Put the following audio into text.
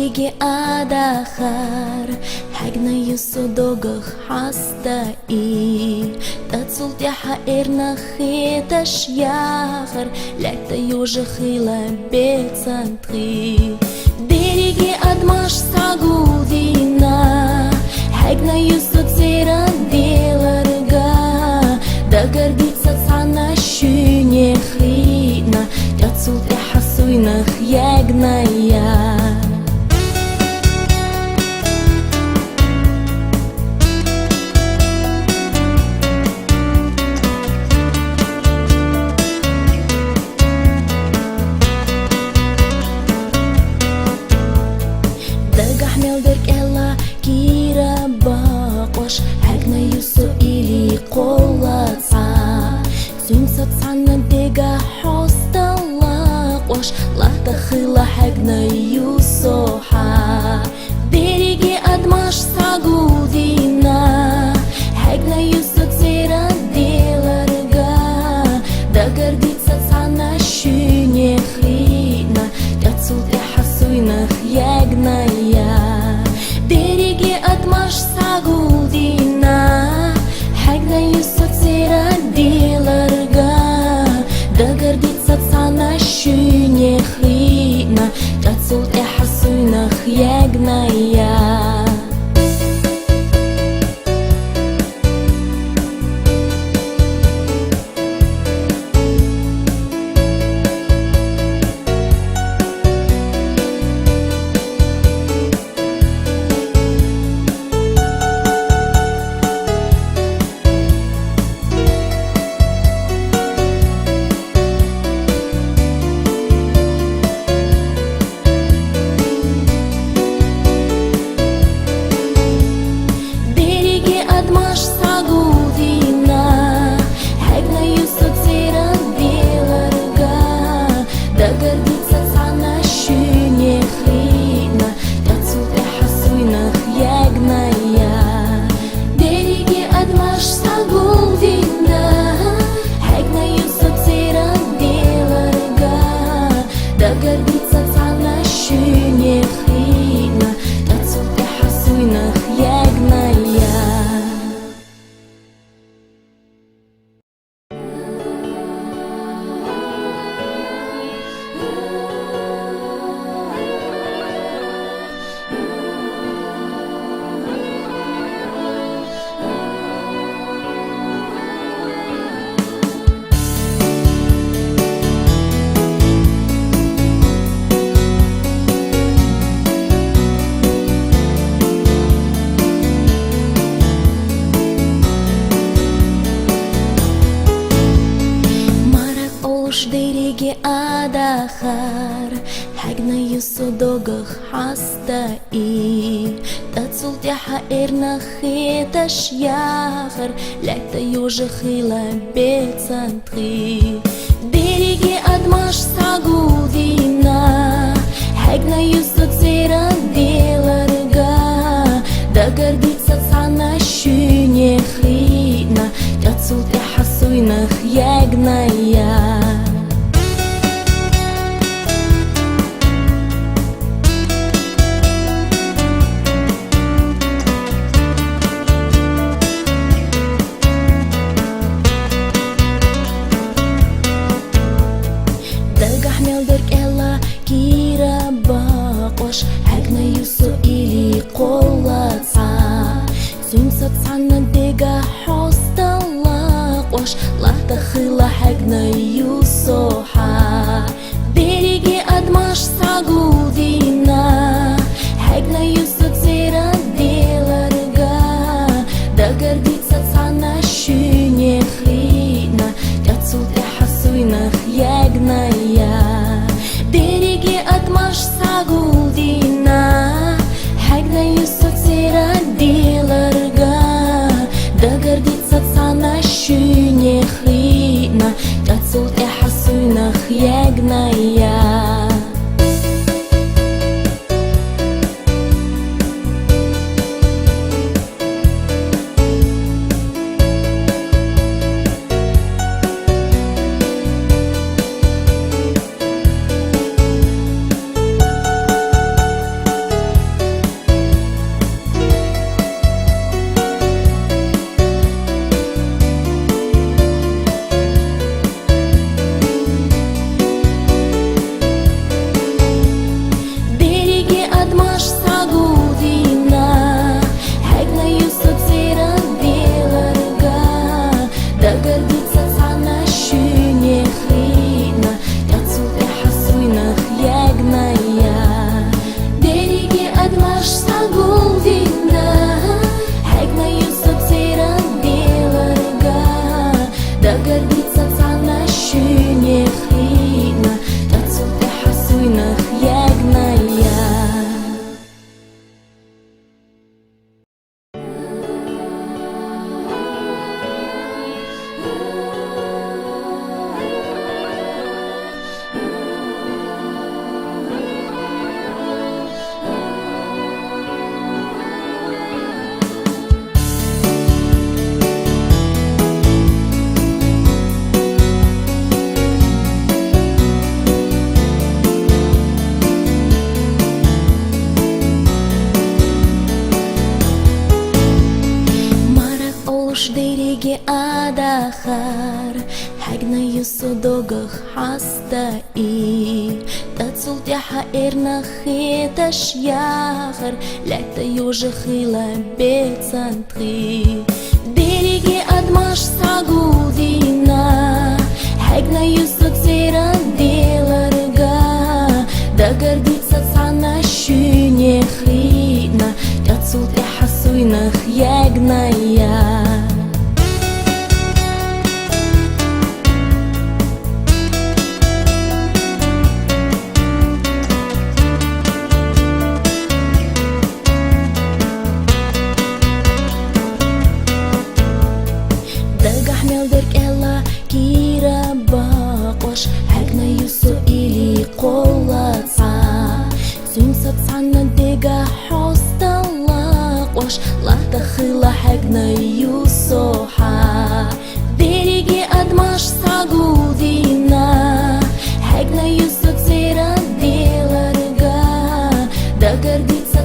Diriги adahar Hagna yusodogach hastai Tazult ya haerna khitash yachar Lekta yuja khila betsantri Dirigi admash sagudina Hagna yusod zera delarga Da гордится цана щуне хрина Тацult я хасуйнах ягная Лахта хила хагна юсоха Дiriги адмаш сагудина Хагна юсот зера деларга Да гордится цана щуне хрина Тацult я хасуйнах ягная Diriги адмаш сагудина Хагна юсот зера деларга Да гордится цана щуне хрина Тацult я хасуйнах ягная Diriги adahar Hagna yusodogach hastai Tazult ya haerna khitash yachar Lekta yuja khila betsantri Diriги admash sagudina Hagna yusod zera delarga Da гордится цана щуне хрина Tацult я хасуйнах ягная Hagna yuso ili qolatsa Zumsat sana dega hosta laqwash Lahta khila hagna yusoha Dirigi admash sagudina Hagna yusot zera delarga Da гордится цана щуне хрина Tацult я хасуйнах ягная Diriги адмаш сагудина Хагна юсот зера деларга Да гордится цана щуне хрина Tацult я хасуйнах ягная яхар حقنا يصدقخ حستاي تتصلت يا حقرنا خيتش яхар لا تيوجخيلا بيتسانتري ديريجي أدماش ساقودينا حقنا يصدقزيرا ديلارغا دا гордится цана щуне хридна تتصلت يا حسوينخ يجنايا كيرا باقوش حقنا يسو إلي قولاتسا سمسات عنا ديقا حوستا لاقوش لا تخيلا حقنا يسوحا ديريجي أدماش ساقودينا حقنا يسو تسيرا ديلارغا دا гордится